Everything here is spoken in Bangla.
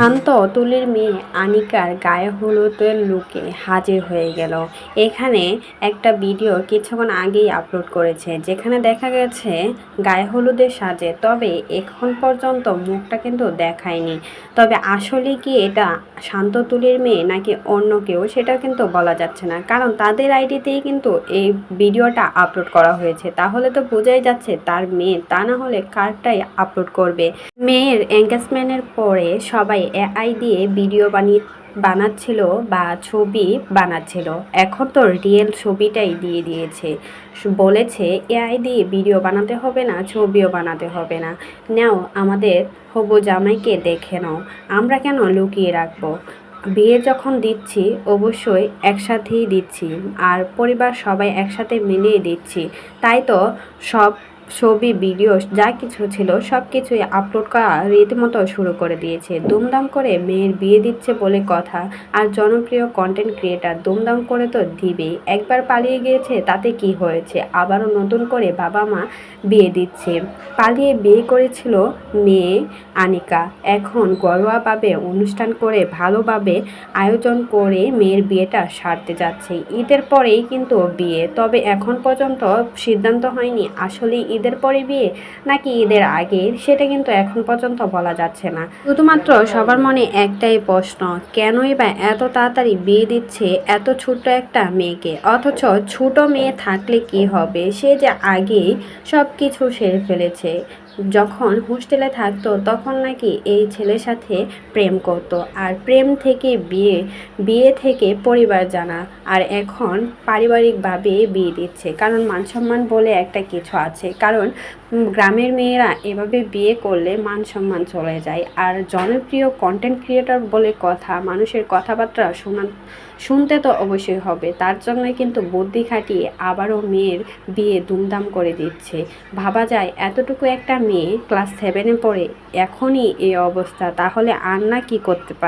শান্ত তুলির মেয়ে আনিকার গায়ে হলুদের লুকে হাজির হয়ে গেল। এখানে একটা ভিডিও কিছুক্ষণ আগেই আপলোড করেছে, যেখানে দেখা গেছে গায়ে হলুদের সাজে, তবে এখন পর্যন্ত মুখটা কিন্তু দেখায়নি। তবে আসলে কি এটা শান্ত তুলির মেয়ে নাকি অন্য কেউ, সেটা কিন্তু বলা যাচ্ছে না, কারণ তাদের আইডিতেই কিন্তু এই ভিডিওটা আপলোড করা হয়েছে। তাহলে তো বোঝাই যাচ্ছে তার মেয়ে, তা না হলে কারটাই আপলোড করবে। মেয়ের এঙ্গেজমেন্টের পরে সবাই এআই দিয়ে ভিডিও বানাচ্ছিল বা ছবি বানাচ্ছিল। এখন তো রিয়েল ছবিটাই দিয়ে দিয়েছে, বলেছে এআই দিয়ে ভিডিও বানাতে হবে না, ছবিও বানাতে হবে না, নাও আমাদের হবু জামাইকে দেখে নাও, আমরা কেন লুকিয়ে রাখবো, বিয়ে যখন দিচ্ছি অবশ্যই একসাথেই দিচ্ছি, আর পরিবার সবাই একসাথে মিলিয়ে দিচ্ছি। তাই তো সব ছবি ভিডিও যা কিছু ছিল সব কিছুই আপলোড করা রীতিমতো শুরু করে দিয়েছে। দুমদাম করে মেয়ের বিয়ে দিচ্ছে বলে কথা, আর জনপ্রিয় কন্টেন্ট ক্রিয়েটার দুমদাম করে তো দিবেই। একবার পালিয়ে গিয়েছে তাতে কি হয়েছে, আবারও নতুন করে বাবা মা বিয়ে দিচ্ছে। পালিয়ে বিয়ে করেছিল মেয়ে আনিকা, এখন ঘরোয়াভাবে অনুষ্ঠান করে ভালোভাবে আয়োজন করে মেয়ের বিয়েটা সারতে যাচ্ছে। ঈদের পরেই কিন্তু বিয়ে, তবে এখন পর্যন্ত সিদ্ধান্ত হয়নি আসলে ঈদের পরে বিয়ে নাকি ঈদের আগে, সেটা কিন্তু এখন পর্যন্ত বলা যাচ্ছে না। শুধুমাত্র সবার মনে একটাই প্রশ্ন, কেনই বা এত তাড়াতাড়ি বিয়ে দিচ্ছে এত ছোট্ট একটা মেয়েকে, অথচ ছোট মেয়ে থাকলে কি হবে, সে যে আগেই সব কিছু সেরে ফেলেছে। যখন হোস্টেলে থাকতো তখন নাকি এই ছেলের সাথে প্রেম করতো, আর প্রেম থেকে বিয়ে, বিয়ে থেকে পরিবার জানা, আর এখন পারিবারিকভাবে বিয়ে দিচ্ছে, কারণ মান সম্মান বলে একটা কিছু আছে। কারণ গ্রামের মেয়েরা এভাবে বিয়ে করলে মান সম্মান চলে যায়, আর জনপ্রিয় কন্টেন্ট ক্রিয়েটর বলে কথা, মানুষের কথাবার্তা শুনতে তো অবশ্যই হবে। তার জন্যই কিন্তু বুদ্ধি খাটিয়ে আবারও মেয়ের বিয়ে ধুমধাম করে দিচ্ছে। ভাবা যায় এতটুকু একটা মেয়ে ক্লাস 7-এ পড়ে এখনই এই অবস্থা, তাহলে আর না কি করতে পারে।